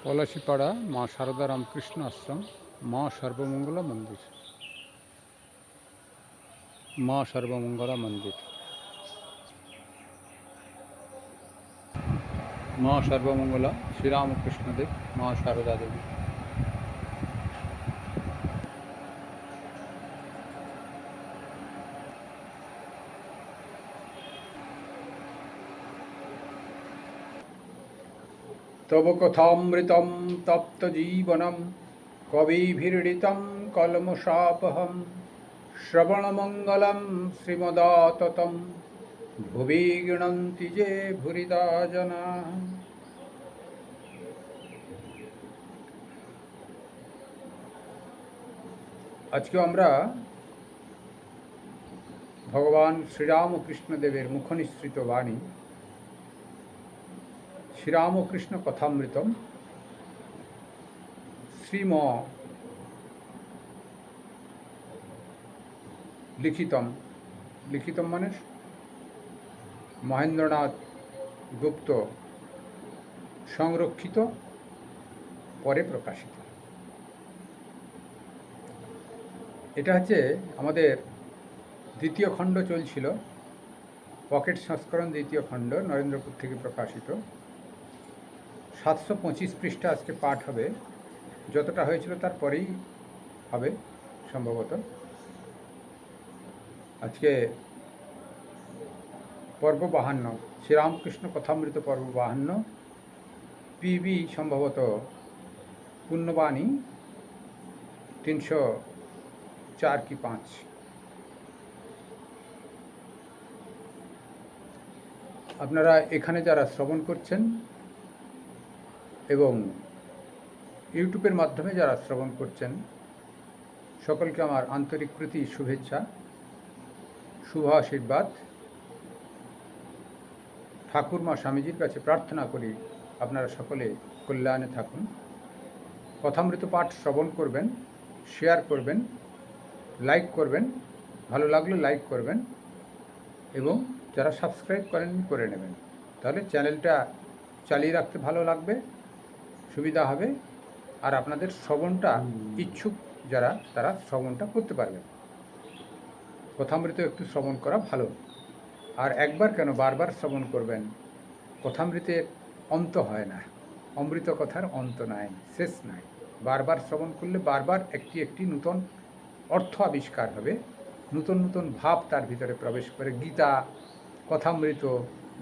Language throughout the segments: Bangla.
পলাশীপাড়া মা সারদা রামকৃষ্ণ আশ্রম, মা সর্বমঙ্গলা মন্দির। মা সর্বমঙ্গলা মন্দির, মা সর্বমঙ্গলা শ্রীরামকৃষ্ণদেব, মা সারদা দেবী। তব কথামৃতম তপ্ত জীবনম কবিভির্ডিতম কলমশাপহম শ্রবণমঙ্গলম শ্রীমদাততম ভুবি গৃণন্তি যে ভুরিদা জনা। আজকে আমরা ভগবান শ্রীরামকৃষ্ণদেবের মুখনিসৃত বাণী শ্রীরামকৃষ্ণ কথামৃতম শ্রীম লিখিতম মানে মহেন্দ্রনাথ গুপ্ত সংরক্ষিত, পরে প্রকাশিত। এটা হচ্ছে আমাদের দ্বিতীয় খণ্ড চলছিল, পকেট সংস্করণ দ্বিতীয় খণ্ড, নরেন্দ্রপুর থেকে প্রকাশিত। 725 পৃষ্ঠা আজকে পাঠ হবে। যতটা হয়েছিল তার পরেই হবে সম্ভবত। আজকে পর্ব 52, শ্রীরামকৃষ্ণ কথামৃত পর্ব 52, পিবি সম্ভবত পুণ্যবাণী 304 কি 5। আপনারা এখানে যারা শ্রবণ করছেন এবং ইউটিউবের মাধ্যমে যারা শ্রবণ করছেন, সকলকে আমার আন্তরিক প্রীতি, শুভেচ্ছা, শুভ আশীর্বাদ। ঠাকুরমা স্বামীজির কাছে প্রার্থনা করি আপনারা সকলে কল্যাণে থাকুন। কথামৃত পাঠ শ্রবণ করবেন, শেয়ার করবেন, লাইক করবেন, ভালো লাগলে লাইক করবেন, এবং যারা সাবস্ক্রাইব করেননি করে নেবেন। তাহলে চ্যানেলটা চালিয়ে রাখতে ভালো লাগবে, সুবিধা হবে, আর আপনাদের শ্রবণটা ইচ্ছুক যারা তারা শ্রবণটা করতে পারবেন। কথামৃত একটু শ্রবণ করা ভালো, আর একবার কেন বারবার শ্রবণ করবেন। কথামৃতের অন্ত হয় না, অমৃত কথার অন্ত নাই, শেষ নাই। বারবার শ্রবণ করলে বারবার একটি নূতন অর্থ আবিষ্কার হবে, নূতন নূতন ভাব তার ভিতরে প্রবেশ করে। গীতা, কথামৃত,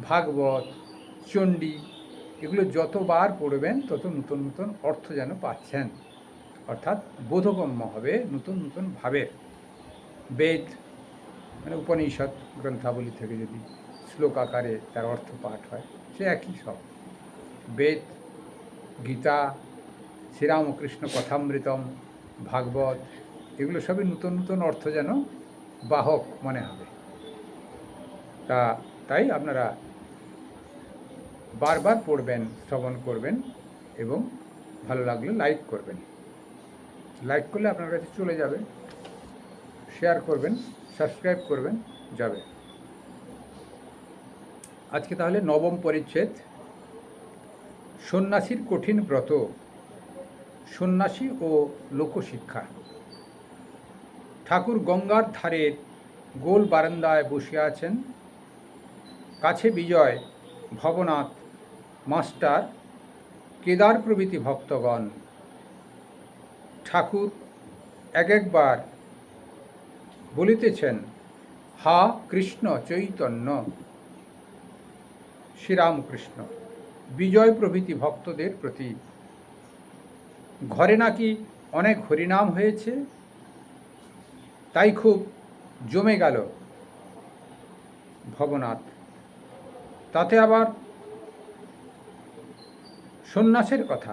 ভাগবত, চণ্ডী, এগুলো যতবার পড়বেন তত নূতন নূতন অর্থ যেন পাচ্ছেন, অর্থাৎ বোধগম্য হবে নূতন নূতন ভাবের। বেদ মানে উপনিষদ গ্রন্থাবলী থেকে যদি শ্লোক আকারে তার অর্থ পাঠ হয়, সে একই সব। বেদ, গীতা, শ্রীরামকৃষ্ণ কথামৃতম, ভাগবত, এগুলো সবই নূতন নূতন অর্থ যেন বাহক মনে হবে। তাই আপনারা বারবার পড়বেন, শ্রবণ করবেন, এবং ভালো লাগলে লাইক করবেন। লাইক করলে আপনার কাছে চলে যাবে, শেয়ার করবেন, সাবস্ক্রাইব করবেন, যাবে। আজকে তাহলে নবম পরিচ্ছেদ, সন্ন্যাসীর কঠিন ব্রত, সন্ন্যাসী ও লোকশিক্ষা। ঠাকুর গঙ্গার ধারের গোল বারান্দায় বসে আছেন। কাছে বিজয়, ভবনাথ, মাস্টার, কেদার প্রভৃতি ভক্তগণ। ঠাকুর একবার বলিতেছেন, হা কৃষ্ণ চৈতন্য। শ্রীরামকৃষ্ণ বিজয় প্রভৃতি ভক্তদের প্রতি, ঘরে নাকি অনেক হরিনাম হয়েছে, তাই খুব জমে গেল। ভবনাথ, তাতে আবার সন্ন্যাসের কথা।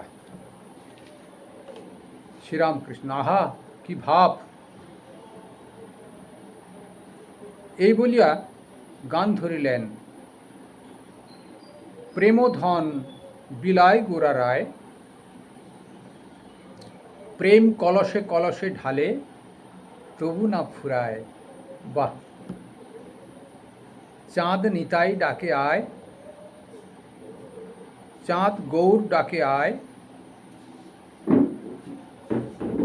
শ্রীরামকৃষ্ণ, আহা কি ভাব! এই বলিয়া গান ধরিলেন, প্রেমধন বিলায় গোরা রায়, প্রেম কলসে কলসে ঢালে, তবু না ফুরায়। বাহ! চাঁদ নিতাই ডাকে আয়, চাঁদ গৌর ডাকে আয়,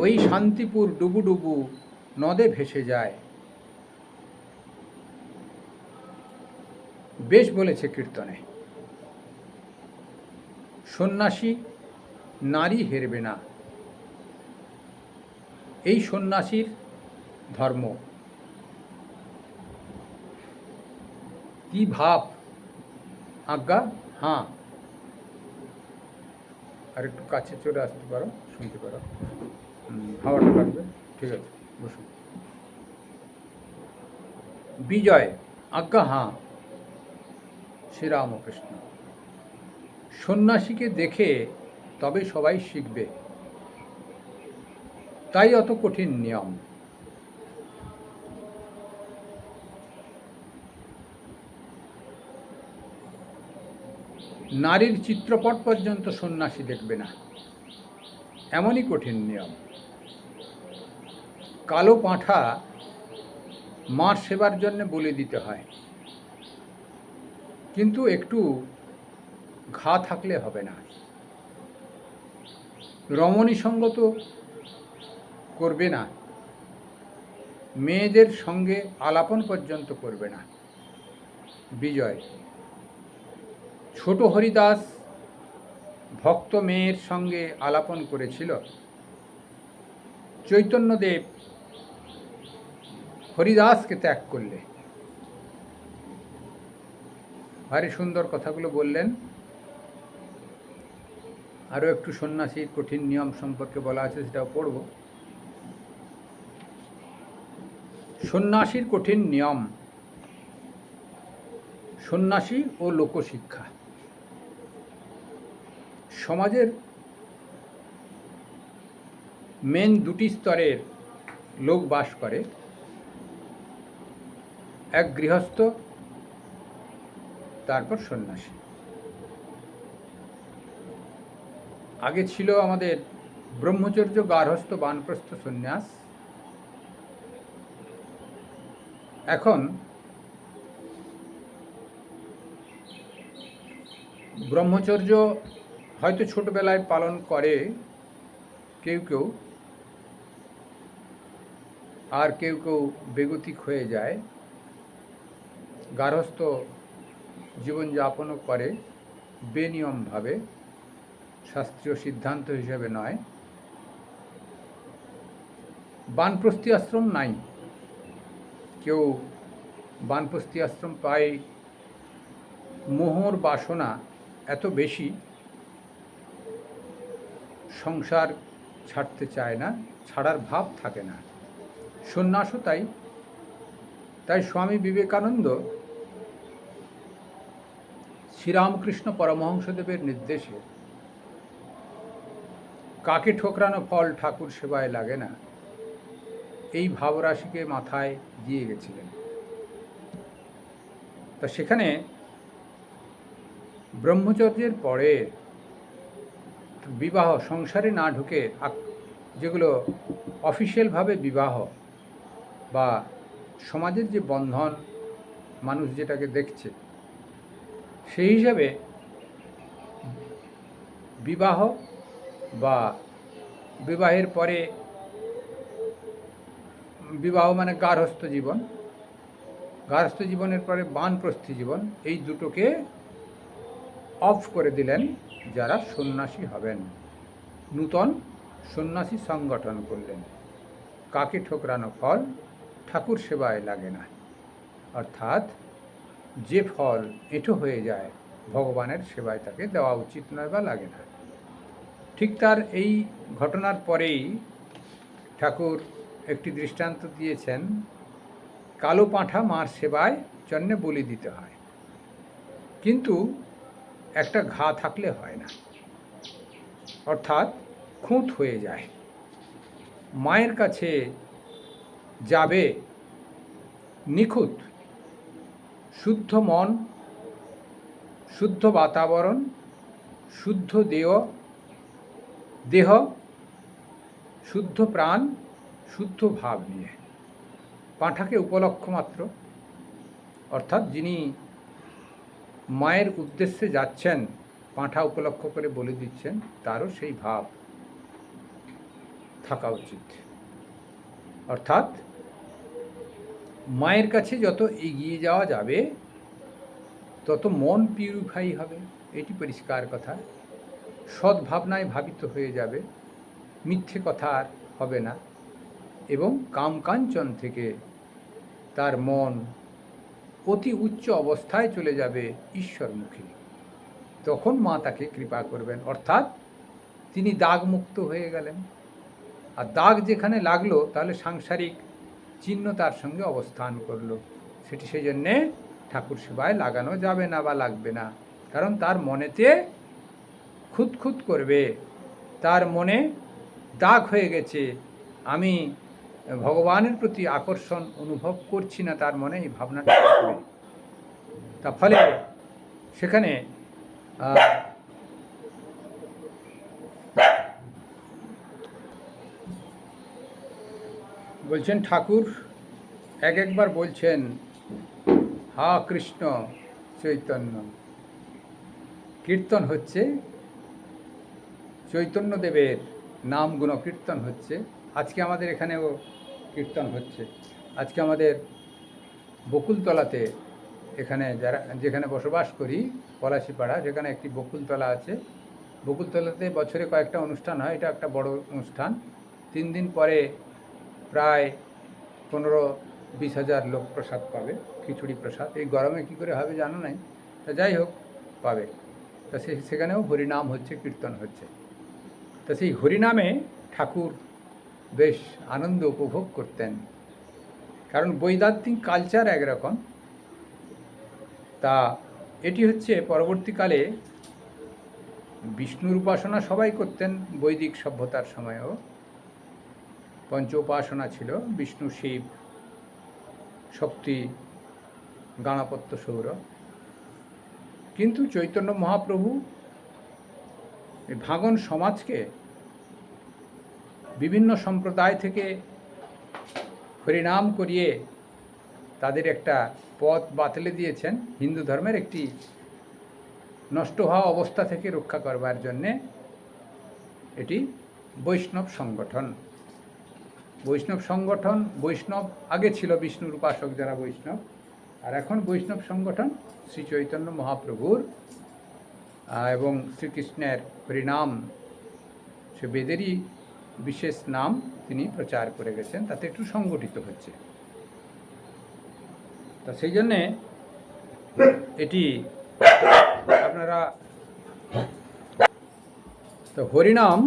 ওই শান্তিপুর ডুবু ডুবু নদে ভেসে যায়। বেশ বলেছে কীর্তনে, সন্ন্যাসী নারী হেরবে না, এই সন্ন্যাসীর ধর্ম। কি ভাব? আজ্ঞা হ্যাঁ। আর একটু কাছে চলে আসতে পারো, শুনতে পারো, হাওয়াটা লাগবে। ঠিক আছে, বসুন। বিজয়, আজ্ঞা হ্যাঁ। শ্রীরামকৃষ্ণ, সন্ন্যাসীকে দেখে তবে সবাই শিখবে, তাই অত কঠিন নিয়ম। নারীর চিত্রপট পর্যন্ত সন্ন্যাসী দেখবে না, এমনই কঠিন নিয়ম। কালো পাঁঠা মার সেবার জন্য বলি দিতে হয়, কিন্তু একটু ঘা থাকলে হবে না। রমণী সঙ্গত করবে না, মেয়েদের সঙ্গে আলাপন পর্যন্ত করবে না। বিজয়, ছোট হরিদাস ভক্ত মেয়ের সঙ্গে আলাপন করেছিল। চৈতন্যদেব হরিদাসকে ত্যাগ করলে। ভারী সুন্দর কথাগুলো বললেন। আরও একটু সন্ন্যাসীর কঠিন নিয়ম সম্পর্কে বলা আছে, সেটাও পড়ব। সন্ন্যাসীর কঠিন নিয়ম, সন্ন্যাসী ও লোকশিক্ষা। সমাজের মেন দুটি স্তরের লোক বাস করে, এক গৃহস্থ, তারপর সন্ন্যাসী। আগে ছিল আমাদের ব্রহ্মচর্য, গার্হস্থ, বানপ্রস্থ, সন্ন্যাস। এখন ব্রহ্মচর্য হয়তো ছোটবেলায় পালন করে কেউ কেউ, আর কেউ কেউ বেগতিক হয়ে যায়। গার্হস্থ জীবনযাপনও করে বেনিয়মভাবে, শাস্ত্রীয় সিদ্ধান্ত হিসেবে নয়। বানপ্রস্থি আশ্রম নাই, কেউ বানপ্রস্থি আশ্রম পায়। মোহর বাসনা এত বেশি, সংসার ছাড়তে চায় না, ছাড়ার ভাব থাকে না। সন্ন্যাসও তাই। তাই স্বামী বিবেকানন্দ শ্রীরামকৃষ্ণ পরমহংসদেবের নির্দেশে কাকে ঠোকরানো ফল ঠাকুর সেবায় লাগে না, এই ভাবরাশিকে মাথায় দিয়ে গেছিলেন। তা সেখানে ব্রহ্মচর্যের পরে বিবাহ, সংসারে না ঢুকে যেগুলো অফিসিয়ালভাবে বিবাহ বা সমাজের যে বন্ধন, মানুষ যেটাকে দেখছে, সেই হিসাবে বিবাহ বা বিবাহের পরে, বিবাহ মানে গার্হস্থ জীবন, গার্হস্থ জীবনের পরে বানপ্রস্থি জীবন, এই দুটোকে অফ করে দিলেন যারা সন্ন্যাসী হবেন। নূতন সন্ন্যাসী সংগঠন করলেন। কাকে ঠোকরানো ফল ঠাকুর সেবায় লাগে না, অর্থাৎ যে ফল এঁটো হয়ে যায় ভগবানের সেবায় তাকে দেওয়া উচিত নয় বা লাগে না। ঠিক তার এই ঘটনার পরেই ঠাকুর একটি দৃষ্টান্ত দিয়েছেন, কালো পাঁঠা মার সেবায় জন্য বলি দিতে হয়, কিন্তু একটা ঘা থাকলে হয় না, অর্থাৎ খুঁত হয়ে যায়। মায়ের কাছে যাবে নিখুঁত, শুদ্ধ মন, শুদ্ধ বাতাবরণ, শুদ্ধ দেহ, শুদ্ধ প্রাণ, শুদ্ধ ভাব নিয়ে। পাঁঠাকে উপলক্ষ মাত্র, অর্থাৎ যিনি মায়ের উদ্দেশ্যে যাচ্ছেন, পাঁঠা উপলক্ষ করে বলে দিচ্ছেন, তারও সেই ভাব। থাকা উচিত। অর্থাৎ মায়ের কাছে যত এগিয়ে যাওয়া যাবে তত মন পিউরিফাই হবে, এটি পরিষ্কার কথা। সদ্ভাবনায় ভাবিত হয়ে যাবে, মিথ্যে কথা আর হবে না, এবং কামকাঞ্চন থেকে তার মন অতি উচ্চ অবস্থায় চলে যাবে ঈশ্বরমুখী। তখন মা তাকে কৃপা করবেন, অর্থাৎ তিনি দাগমুক্ত হয়ে গেলেন। আর দাগ যেখানে লাগলো তাহলে সাংসারিক চিহ্ন তার সঙ্গে অবস্থান করলো, সেটি সেই জন্যে ঠাকুর সেবায় লাগানো যাবে না বা লাগবে না। কারণ তার মনেতে খুঁতখুত করবে, তার মনে দাগ হয়ে গেছে, আমি ভগবানের প্রতি আকর্ষণ অনুভব করছি না, তার মনে এই ভাবনাটা থাকবে। তা ফলে সেখানে বলছেন ঠাকুর একবার বলছেন, হা কৃষ্ণ চৈতন্য। কীর্তন হচ্ছে চৈতন্যদেবের নাম গুণ কীর্তন হচ্ছে। আজকে আমাদের এখানেও কীর্তন হচ্ছে। আজকে আমাদের বকুলতলাতে, এখানে যেখানে বসবাস করি পলাশিপাড়া, সেখানে একটি বকুলতলা আছে। বকুলতলাতে বছরে কয়েকটা অনুষ্ঠান হয়, এটা একটা বড় অনুষ্ঠান। 3 দিন পরে প্রায় 15-20 হাজার লোক প্রসাদ পাবে, খিচুড়ি প্রসাদ। এই গরমে কী করে হবে জানো নাই, তা যাই হোক পাবে। তা সেখানেও হরিনাম হচ্ছে, কীর্তন হচ্ছে। তা সেই হরিনামে ঠাকুর বেশ আনন্দ উপভোগ করতেন, কারণ বৈদান্তিক কালচার একরকম। তা এটি হচ্ছে পরবর্তীকালে বিষ্ণুর উপাসনা সবাই করতেন বৈদিক সভ্যতার সময়ও। পঞ্চ উপাসনা ছিল, বিষ্ণু, শিব, শক্তি, গণপত্য, সৌর। কিন্তু চৈতন্য মহাপ্রভু এই ভাঙন সমাজকে বিভিন্ন সম্প্রদায় থেকে হরিনাম করিয়ে তাদের একটা পথ বাতলে দিয়েছেন, হিন্দু ধর্মের একটি নষ্ট হওয়া অবস্থা থেকে রক্ষা করবার জন্যে। এটি বৈষ্ণব সংগঠন। বৈষ্ণব সংগঠন, বৈষ্ণব আগে ছিল বিষ্ণুর উপাসক যারা বৈষ্ণব, আর এখন বৈষ্ণব সংগঠন শ্রী চৈতন্য মহাপ্রভুর এবং শ্রীকৃষ্ণের হরিনাম, সে বেদেরই বিশেষ নাম তিনি প্রচার করে গেছেন, তাতে একটু সংগঠিত হচ্ছে। তা সেই জন্যে এটি আপনারা, তো হরিনাম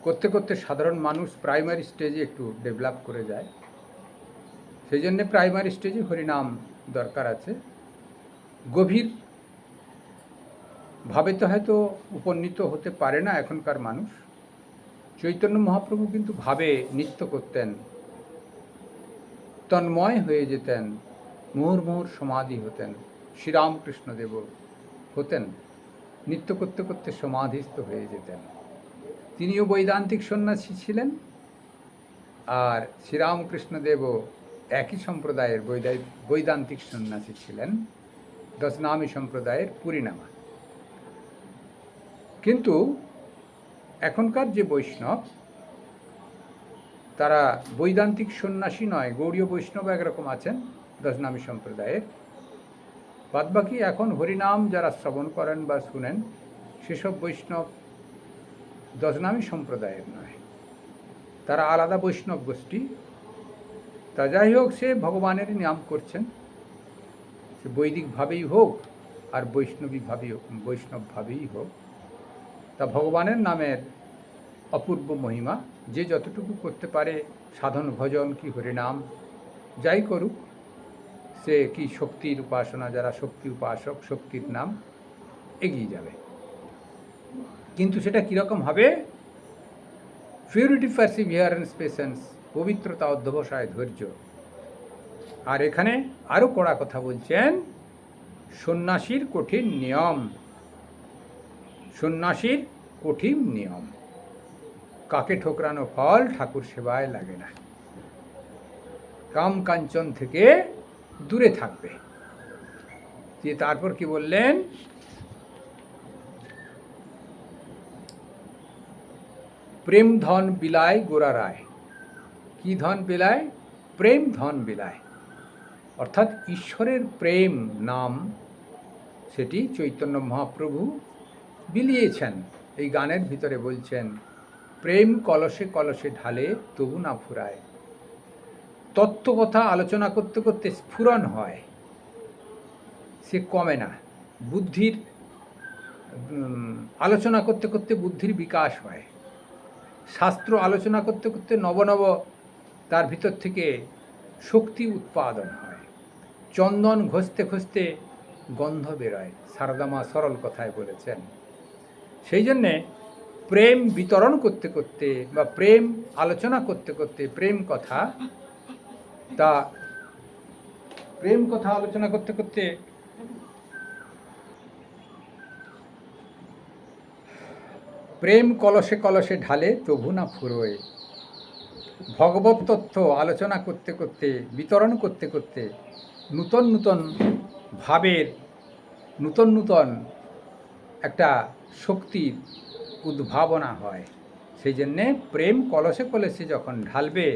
করতে করতে সাধারণ মানুষ প্রাইমারি স্টেজে একটু ডেভেলপ করে যায়। সেই জন্যে প্রাইমারি স্টেজে হরিনাম দরকার আছে। গভীর ভাবে তো হয়তো উপনীত হতে পারে না এখনকার মানুষ। চৈতন্য মহাপ্রভু কিন্তু ভাবে নৃত্য করতেন, তন্ময় হয়ে যেতেন, মুহুর্মুহুর সমাধি হতেন। শ্রীরামকৃষ্ণদেব হতেন, নৃত্য করতে করতে সমাধিস্থ হয়ে যেতেন। তিনিও বৈদান্তিক সন্ন্যাসী ছিলেন, আর শ্রীরামকৃষ্ণদেবও একই সম্প্রদায়ের বৈদান্তিক সন্ন্যাসী ছিলেন, দশনামী সম্প্রদায়ের পুরীনামা। কিন্তু এখনকার যে বৈষ্ণব, তারা বৈদান্তিক সন্ন্যাসী নয়, গৌড়ীয় বৈষ্ণব একরকম আছেন দশনামী সম্প্রদায়ের। বাদবাকি এখন হরিনাম যারা শ্রবণ করেন বা শুনেন, সেসব বৈষ্ণব দশনামী সম্প্রদায়ের নয়, তারা আলাদা বৈষ্ণব গোষ্ঠী। তা যাই হোক, সে ভগবানের নাম করছেন, সে বৈদিকভাবেই হোক আর বৈষ্ণবভাবেই হোক। তা ভগবানের নামের অপূর্ব মহিমা, যে যতটুকু করতে পারে, সাধন ভজন কি হরিনাম যাই করুক, সে কি শক্তির উপাসনা, যারা শক্তি উপাসক, শক্তির নাম এগিয়ে যাবে। কিন্তু সেটা কীরকম হবে? পিউরিটি, পারসিভিয়ারেন্স, পেশেন্স, পবিত্রতা, অধ্যবসায়, ধৈর্য। আর এখানে আরও কড়া কথা বলছেন, সন্ন্যাসীর কঠিন নিয়ম। সন্ন্যাসীর কঠিন নিয়ম, কাকে ঠোকরানো ফল ঠাকুর সেবায় লাগে না, কাম কাঞ্চন থেকে দূরে থাকবে। তারপর কি বললেন? প্রেম ধন বিলায় গোরা রায়। কি ধন বিলায়? প্রেম ধন বিলায়। অর্থাৎ ঈশ্বরের প্রেম নাম সেটি চৈতন্য মহাপ্রভু বিলিয়েছেন। এই গানের ভিতরে বলছেন, প্রেম কলসে কলসে ঢালে তবু না ফুরায়। তত্ত্বকথা আলোচনা করতে করতে স্ফুরণ হয়, সে কমে না। বুদ্ধির আলোচনা করতে করতে বুদ্ধির বিকাশ হয়। শাস্ত্র আলোচনা করতে করতে নব নব তার ভিতর থেকে শক্তি উৎপাদন হয়। চন্দন ঘষতে ঘষতে গন্ধ বেরোয়, সারদা মা সরল কথায় বলেছেন। সেই জন্যে প্রেম বিতরণ করতে করতে বা প্রেম আলোচনা করতে করতে প্রেম কথা আলোচনা করতে করতে প্রেম কলসে কলসে ঢালে তবু না ফুরোয়। ভগবত তত্ত্ব আলোচনা করতে করতে বিতরণ করতে করতে নূতন নূতন ভাবের নূতন নূতন একটা শক্তির উদ্ভাবনা হয়। সেই জন্যে প্রেম কলসে কলসে যখন ঢালবে,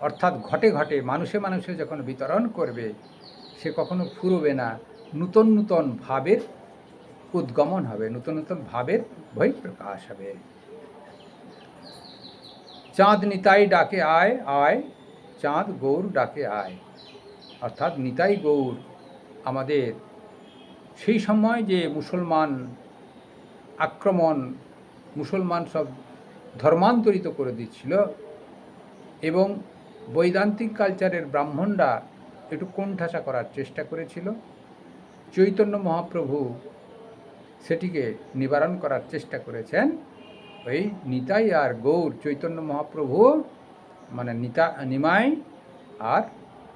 অর্থাৎ ঘটে ঘটে মানুষে মানুষে যখন বিতরণ করবে, সে কখনো ফুরবে না। নূতন নূতন ভাবের উদ্গমন হবে, নূতন নূতন ভাবের বহিঃপ্রকাশ হবে। চাঁদ নিতাই ডাকে আয় আয়, চাঁদ গৌর ডাকে আয়। অর্থাৎ নিতাই গৌর আমাদের সেই সময় যে মুসলমান আক্রমণ, মুসলমান সব ধর্মান্তরিত করে দিচ্ছিল এবং বৈদান্তিক কালচারের ব্রাহ্মণরা একটু কোণঠাসা করার চেষ্টা করেছিল। চৈতন্য মহাপ্রভু সেটিকে নিবারণ করার চেষ্টা করেছেন। ওই নিতাই আর গৌর, চৈতন্য মহাপ্রভু মানে নিমাই আর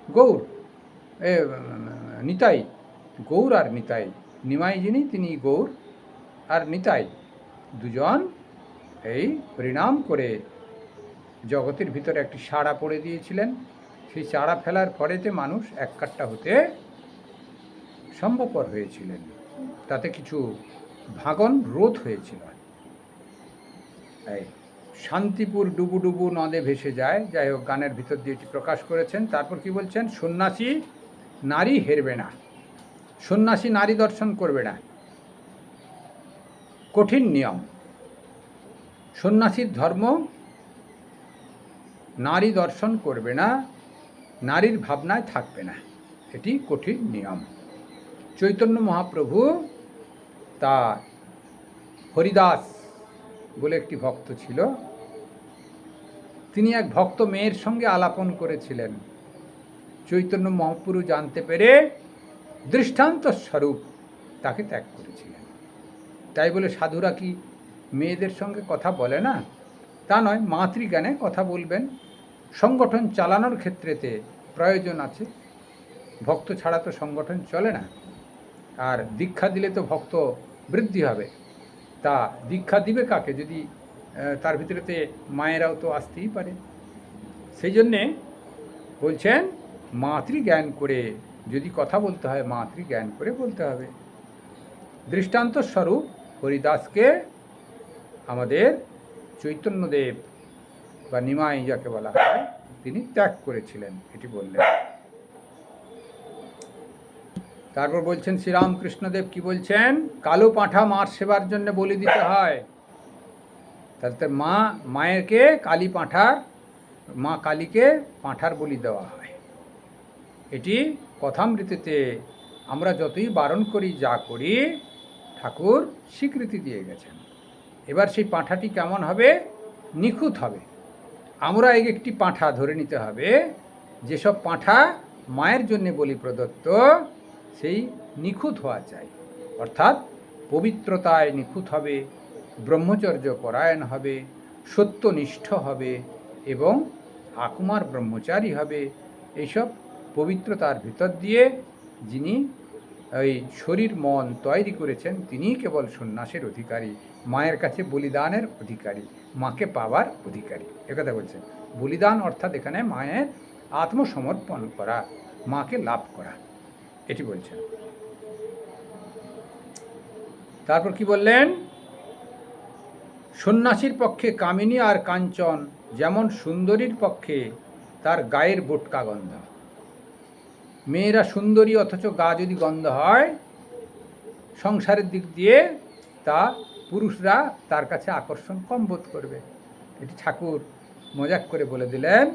গৌর, নিতাই, গৌর আর নিতাই। নিমাই যিনি তিনি গৌর, আর নিতাই দুজন এই পরিণাম করে জগতের ভিতরে একটি সাড়া পড়ে দিয়েছিলেন। সেই চারা ফেলার পরেতে মানুষ এক কাট্টা হতে সম্ভবপর হয়েছিলেন, তাতে কিছু ভাঙন রোধ হয়েছিল। এই শান্তিপুর ডুবু ডুবু নদে ভেসে যায়, যাই হোক গানের ভিতর দিয়ে এটি প্রকাশ করেছেন। তারপর কি বলছেন? সন্ন্যাসী নারী হেরবে না, সন্ন্যাসী নারী দর্শন করবে না, কঠিন নিয়ম। সন্ন্যাসীর ধর্ম নারী দর্শন করবে না, নারীর ভাবনায় থাকবে না, এটি কঠিন নিয়ম। চৈতন্য মহাপ্রভু তার হরিদাস বলে একটি ভক্ত ছিল, তিনি এক ভক্ত মেয়ের সঙ্গে আলাপন করেছিলেন। চৈতন্য মহাপ্রভু জানতে পেরে দৃষ্টান্ত স্বরূপ তাকে ত্যাগ করেছিলেন। তাই বলে সাধুরা কি মেয়েদের সঙ্গে কথা বলে না? তা নয়, মাতৃজ্ঞানে কথা বলবেন। সংগঠন চালানোর ক্ষেত্রেতে প্রয়োজন আছে, ভক্ত ছাড়া তো সংগঠন চলে না। আর দীক্ষা দিলে তো ভক্ত বৃদ্ধি হবে, তা দীক্ষা দিবে কাকে যদি তার ভিতরেতে মায়েরাও তো আসতেই পারে। সেই জন্যে বলছেন মাতৃজ্ঞান করে যদি কথা বলতে হয়, মাতৃজ্ঞান করে বলতে হবে। দৃষ্টান্ত স্বরূপ হরিদাসকে আমাদের চৈতন্যদেব বা নিমাই যাকে বলা হয়, তিনি ত্যাগ করেছিলেন, এটি বললেন। তারপর বলছেন শ্রীরামকৃষ্ণদেব কি বলছেন? কালো পাঁঠা মার সেবার জন্য বলি দিতে হয়। তাতে মায়েরকে কালী পাঁঠার, মা কালীকে পাঁঠার বলি দেওয়া হয়। এটি কথামৃতেতে আমরা যতই বারণ করি, যা করি, ঠাকুর স্বীকৃতি দিয়ে গেছেন। এবার সেই পাঁঠাটি কেমন হবে? নিখুঁত হবে। আমরা একটি পাঁঠা ধরে নিতে হবে, যেসব পাঁঠা মায়ের জন্য বলি প্রদত্ত, সেই নিখুঁত হওয়া চাই। অর্থাৎ পবিত্রতায় নিখুঁত হবে, ব্রহ্মচর্য পরায়ণ হবে, সত্যনিষ্ঠ হবে এবং আকুমার ব্রহ্মচারী হবে। এইসব পবিত্রতার ভিতর দিয়ে যিনি ওই শরীর মন তৈরি করেছেন, তিনিই কেবল সন্ন্যাসের অধিকারী, মায়ের কাছে বলিদানের অধিকারী, মাকে পাওয়ার অধিকারী। একথা বলছেন। বলিদান অর্থাৎ এখানে মায়ের আত্মসমর্পণ করা, মাকে লাভ করা, এটি বলছেন। তারপর কি বললেন? সন্ন্যাসীর পক্ষে কামিনী আর কাঞ্চন যেমন সুন্দরীর পক্ষে তার গায়ের বোটকা গন্ধ। মেয়েরা সুন্দরী অথচ গা যদি গন্ধ হয়, সংসারের দিক দিয়ে তা পুরুষরা তার কাছে আকর্ষণ কম বোধ করবে। এটি ঠাকুর মজাক করে বলে দিলেন,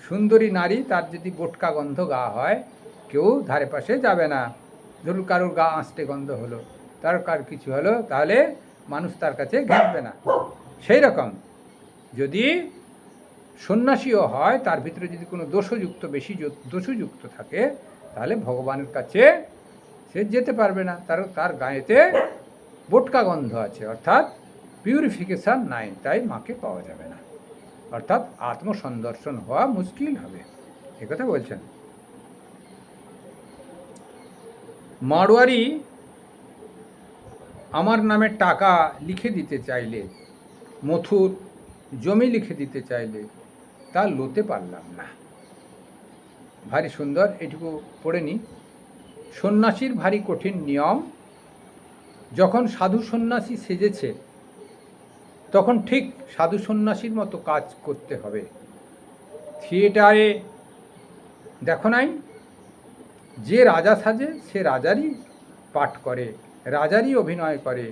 সুন্দরী নারী তার যদি বোটকা গন্ধ গা হয়, কেউ ধারে পাশে যাবে না। ধরুন কারোর গা আঁচটে গন্ধ হলো, তার কার কিছু হলো, তাহলে মানুষ তার কাছে ঘেঁটবে না। সেই রকম যদি সন্ন্যাসীও হয়, তার ভিতরে যদি কোনো দোষযুক্ত বেশি দোষযুক্ত থাকে, তাহলে ভগবানের কাছে সে যেতে পারবে না। তার গায়েতে বোটকা গন্ধ আছে, অর্থাৎ পিউরিফিকেশান নাই, তাই মাকে পাওয়া যাবে না, অর্থাৎ আত্মসন্দর্শন হওয়া মুশকিল হবে, একথা বলছেন। মারোয়ারি আমার নামে টাকা লিখে দিতে চাইলে, মথুর জমি লিখে দিতে চাইলে, তা লতে পারলাম না। ভারী সুন্দর, এটুকু পড়ে নি। সন্ন্যাসীর ভারী কঠিন নিয়ম। যখন সাধু সন্ন্যাসী সেজেছে, তখন ঠিক সাধু সন্ন্যাসীর মতো কাজ করতে হবে। থিয়েটারে দেখো নাই, যে রাজা সাজে সে রাজারই পাঠ করে, রাজারই অভিনয় করে,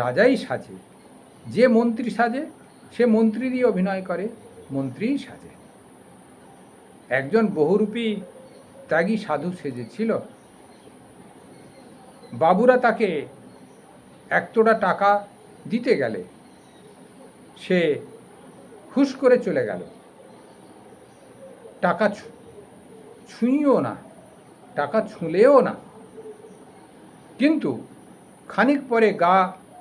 রাজাই সাজে। যে মন্ত্রী সাজে সে মন্ত্রীরই অভিনয় করে, মন্ত্রীই সাজে। একজন বহুরূপী ত্যাগী সাধু সেজেছিল। বাবুরা তাকে একতোড়া টাকা দিতে গেলে সে হুশ করে চলে গেল। টাকা ছুঁইও না, টাকা ছুঁলেও না। কিন্তু খানিক পরে গা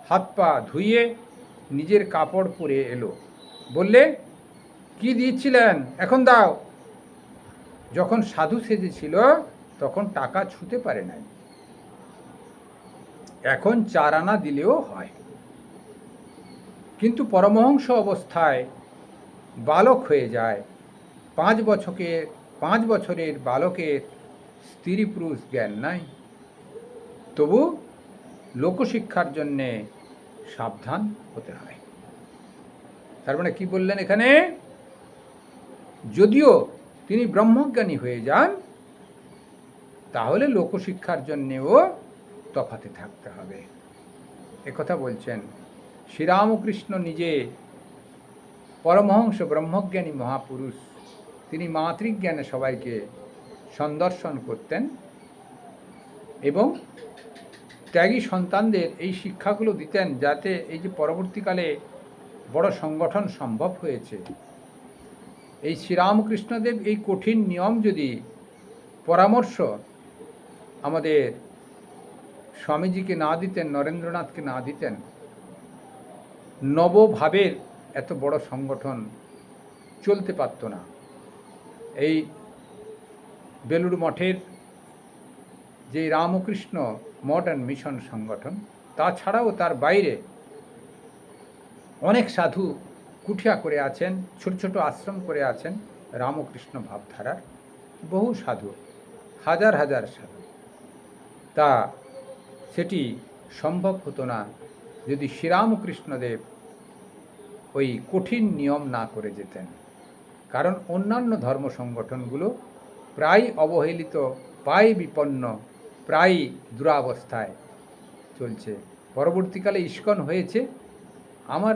হাত পা ধুইয়ে নিজের কাপড় পরে এলো। বললে, কি দিয়েছিলেন, এখন দাও। যখন সাধু সেজেছিল তখন টাকা ছুঁতে পারে নাই, এখন 4 আনা দিলেও হয়। কিন্তু পরমহংস অবস্থায় বালক হয়ে যায়। 5 বছরের বালকের স্ত্রী পুরুষ জ্ঞান নাই। তবু লোকশিক্ষার জন্যে সাবধান হতে হয়। তার মানে কি বললেন এখানে, যদিও তিনি ব্রহ্মজ্ঞানী হয়ে যান, তাহলে লোকশিক্ষার জন্যেও তফাতে থাকতে হবে, একথা বলছেন। শ্রীরামকৃষ্ণ নিজে পরমহংস ব্রহ্মজ্ঞানী মহাপুরুষ, তিনি মাতৃজ্ঞানে সবাইকে সন্দর্শন করতেন এবং ত্যাগী সন্তানদের এই শিক্ষাগুলো দিতেন, যাতে এই যে পরবর্তীকালে বড় সংগঠন সম্ভব হয়েছে। এই শ্রীরামকৃষ্ণদেব এই কঠিন নিয়ম যদি পরামর্শ আমাদের স্বামীজিকে না দিতেন, নরেন্দ্রনাথকে না দিতেন, নবভাবের এত বড় সংগঠন চলতে পারত না। এই বেলুড় মঠের যে রামকৃষ্ণ মঠ অ্যান্ড মিশন সংগঠন, তাছাড়াও তার বাইরে অনেক সাধু কুঠিয়া করে আছেন, ছোট ছোট আশ্রম করে আছেন রামকৃষ্ণ ভাবধারার বহু সাধু, হাজার হাজার সাধু। তা সেটি সম্ভব হতো না যদি শ্রীরামকৃষ্ণদেব ওই কঠিন নিয়ম না করে যেতেন। কারণ অন্যান্য ধর্ম সংগঠনগুলো প্রায় অবহেলিত, প্রায় বিপন্ন, প্রায় দুরাবস্থায় চলছে। পরবর্তীকালে ইস্কন হয়েছে। আমার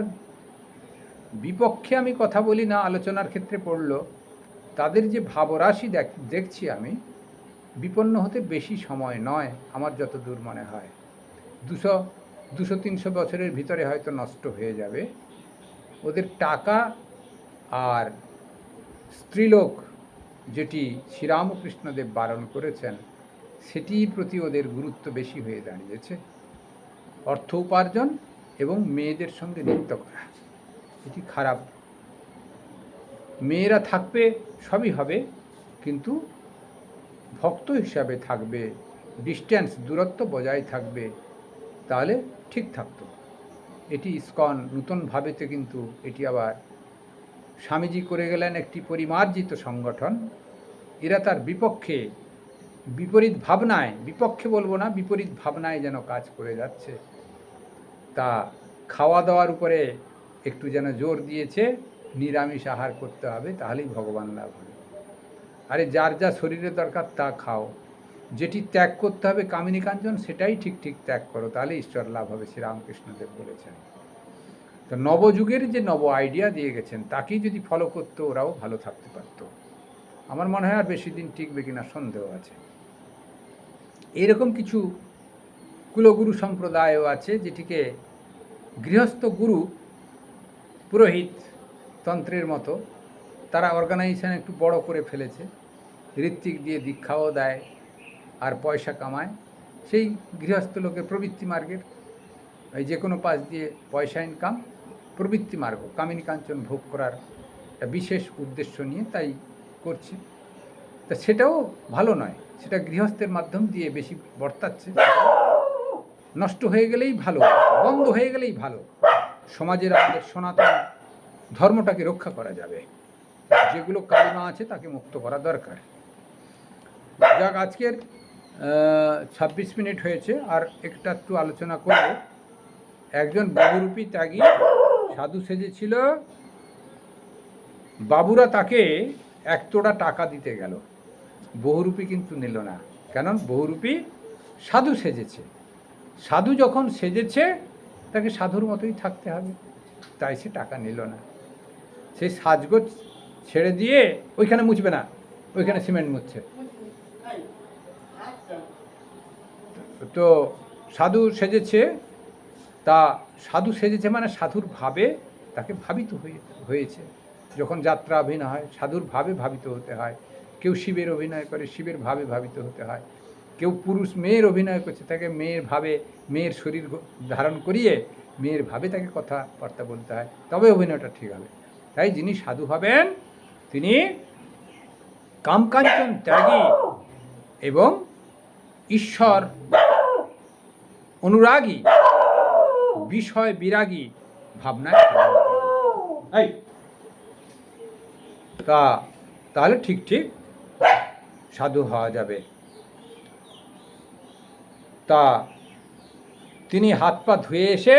বিপক্ষে আমি কথা বলি না, আলোচনার ক্ষেত্রে পড়ল, তাদের যে ভাবরাশি দেখছি আমি, বিপন্ন হতে বেশি সময় নয় আমার যত দূর মনে হয়। 200-300 বছরের ভিতরে হয়তো নষ্ট হয়ে যাবে। ওদের টাকা আর স্ত্রীলোক যেটি শ্রীরামকৃষ্ণদেব বারণ করেছেন, সেটির প্রতি ওদের গুরুত্ব বেশি হয়ে দাঁড়িয়েছে। অর্থ উপার্জন এবং মেয়েদের সঙ্গে নৃত্য করা, এটি খারাপ। মেয়েরা থাকবে, সবই হবে, কিন্তু ভক্ত হিসাবে থাকবে, ডিস্ট্যান্স, দূরত্ব বজায় থাকবে, তাহলে ঠিক থাকতো। এটি ইস্কন নূতনভাবেতে কিন্তু এটি আবার স্বামীজি করে গেলেন একটি পরিমার্জিত সংগঠন। এরা তার বিপক্ষে, বিপরীত ভাবনায়, বিপক্ষে বলবো না, বিপরীত ভাবনায় যেন কাজ করে যাচ্ছে। তা খাওয়া দাওয়ার উপরে একটু যেন জোর দিয়েছে, নিরামিষ আহার করতে হবে, তাহলেই ভগবান লাভ হবে। আরে যার যা শরীরে দরকার তা খাও, যেটি ত্যাগ করতে হবে কামিনী কাঞ্চন সেটাই ঠিক ঠিক ত্যাগ করো, তাহলে ঈশ্বর লাভ হবে, শ্রীরামকৃষ্ণদেব বলেছেন। তো নবযুগের যে নব আইডিয়া দিয়ে গেছেন তাকেই যদি ফলো করতো ওরাও ভালো থাকতে পারত। আমার মনে হয় আর বেশি দিন টিকবে কিনা সন্দেহ আছে। এরকম কিছু কুলগুরু সম্প্রদায়ও আছে যেটিকে গৃহস্থ গুরু পুরোহিত তন্ত্রের মতো তারা অর্গানাইজেশন একটু বড় করে ফেলেছে, ঋত্বিক দিয়ে দীক্ষাও দেয় আর পয়সা কামায়। সেই গৃহস্থ লোকের প্রবৃত্তি মার্গের এই যে কোনো পাশ দিয়ে পয়সা ইনকাম, প্রবৃত্তি মার্গ, কামিনী কাঞ্চন ভোগ করার একটা বিশেষ উদ্দেশ্য নিয়ে তাই করছে। তা সেটাও ভালো নয়, সেটা গৃহস্থের মাধ্যম দিয়ে বেশি বর্তাচ্ছে। নষ্ট হয়ে গেলেই ভালো, বন্ধ হয়ে গেলেই ভালো। সমাজের আমাদের সনাতন ধর্মটাকে রক্ষা করা যাবে, যেগুলো কালিমা আছে তাকে মুক্ত করা দরকার। যাক, আজকের 26 মিনিট হয়েছে, আর একটু আলোচনা করব। একজন বহুরূপী ত্যাগী সাধু সেজেছিল, বাবুরা তাকে 1 তোড়া টাকা দিতে গেল, বহুরূপী কিন্তু নিল না, কারণ বহুরূপী সাধু সেজেছে। সাধু যখন সেজেছে তাকে সাধুর মতোই থাকতে হবে, তাই সে টাকা নিল না। সেই সাজগোজ ছেড়ে দিয়ে ওইখানে মুছবে না, ওইখানে সিমেন্ট মুছছে। তো সাধু সেজেছে, তা সাধু সেজেছে মানে সাধুর ভাবে তাকে ভাবিত হয়েছে। যখন যাত্রা অভিনয় হয় সাধুর ভাবে ভাবিত হতে হয়। কেউ শিবের অভিনয় করে, শিবের ভাবে ভাবিত হতে হয়। কেউ পুরুষ মেয়ের অভিনয় করছে, তাকে মেয়ের ভাবে, মেয়ের শরীর ধারণ করিয়ে মেয়ের ভাবে তাকে কথাবার্তা বলতে হয়, তবে অভিনয়টা ঠিক হবে। তাই যিনি সাধু হবেন তিনি কামকাঞ্চন ত্যাগী এবং ঈশ্বর অনুরাগী, বিষয় বিরাগী ভাবনায় তাহলে ঠিক ঠিক সাধু হওয়া যাবে। তা তিনি হাত পা ধুয়ে এসে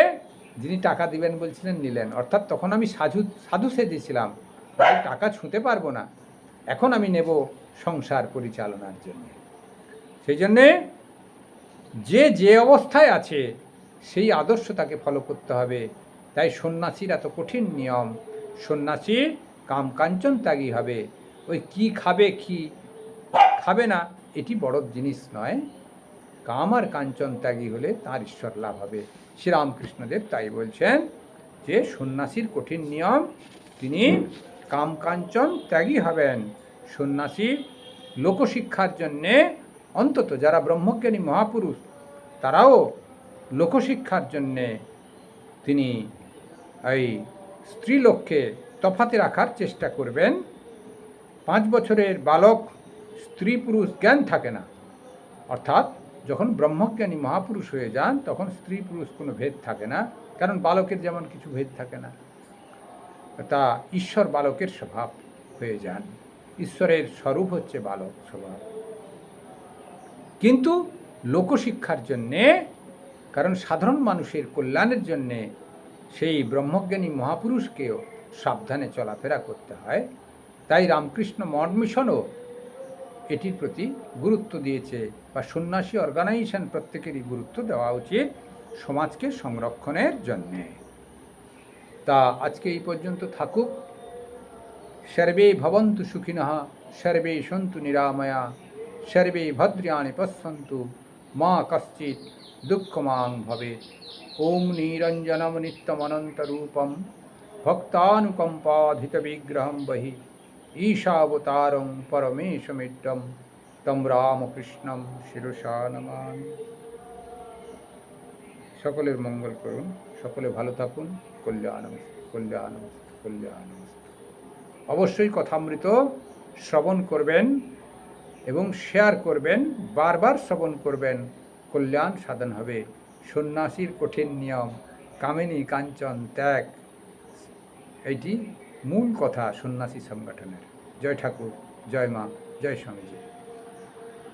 যিনি টাকা দিবেন বলছিলেন নিলেন, অর্থাৎ তখন আমি সাধু সেজেছিলাম, তাই টাকা ছুঁতে পারবো না, এখন আমি নেব সংসার পরিচালনার জন্য। সেই জন্যে যে অবস্থায় আছে সেই আদর্শ তাকে ফলো করতে হবে। তাই সন্ন্যাসীর এত কঠিন নিয়ম, সন্ন্যাসী কামকাঞ্চন ত্যাগী হবে। ওই কি খাবে কি খাবে না এটি বড় জিনিস নয়, কাম আর কাঞ্চন ত্যাগী হলে তার ঈশ্বর লাভ হবে। শ্রীরামকৃষ্ণদেব তাই বলছেন যে সন্ন্যাসীর কঠিন নিয়ম, তিনি কাম কাঞ্চন ত্যাগী হবেন। সন্ন্যাসী লোকশিক্ষার জন্যে, অন্তত যারা ব্রহ্মজ্ঞানী মহাপুরুষ তারাও লোকশিক্ষার জন্যে তিনি এই স্ত্রীলোককে তফাতে রাখার চেষ্টা করবেন। 5 বছরের বালক স্ত্রী পুরুষ জ্ঞান থাকে না, অর্থাৎ যখন ব্রহ্মজ্ঞানী মহাপুরুষ হয়ে যান তখন স্ত্রী পুরুষ কোনো ভেদ থাকে না, কারণ বালকের যেমন কিছু ভেদ থাকে না, তা ঈশ্বর বালকের স্বভাব হয়ে যান। ঈশ্বরের স্বরূপ হচ্ছে বালক স্বভাব। কিন্তু লোকশিক্ষার জন্যে, কারণ সাধারণ মানুষের কল্যাণের জন্যে সেই ব্রহ্মজ্ঞানী মহাপুরুষকেও সাবধানে চলাফেরা করতে হয়। তাই রামকৃষ্ণ মঠ মিশনও এটির প্রতি গুরুত্ব দিয়েছে, বা সন্ন্যাসী অর্গানাইজেশন প্রত্যেকেরই গুরুত্ব দেওয়া উচিত সমাজকে সংরক্ষণের জন্যে। তা আজকে এই পর্যন্ত থাকুক। সর্বে ভবন্তু সুখিনঃ, সর্বে সন্তু নিরাময়া, সর্বে ভদ্রাণি পশ্যন্তু, মা কশ্চিৎ দুঃখমাং ভবেৎ। ওম নিরঞ্জনম নিত্যমনন্তরূপম ভক্তানুকম্পাধিত বিগ্রহম বহি ঈশাবতারং পরমেশমিড্ডম তম রামকৃষ্ণম শিরসা নমামি। সকলের মঙ্গল করুন, সকলে ভালো থাকুন। কল্যাণমস্তু, কল্যাণমস্তু, কল্যাণমস্তু। অবশ্যই কথামৃত শ্রবণ করবেন এবং শেয়ার করবেন, বারবার শ্রবণ করবেন, কল্যাণ সাধন হবে। সন্ন্যাসীর কঠিন নিয়ম, কামিনী কাঞ্চন ত্যাগ, এইটি মূল কথা সন্ন্যাসী সংগঠনের। জয় ঠাকুর, জয় মা, জয় স্বামীজি।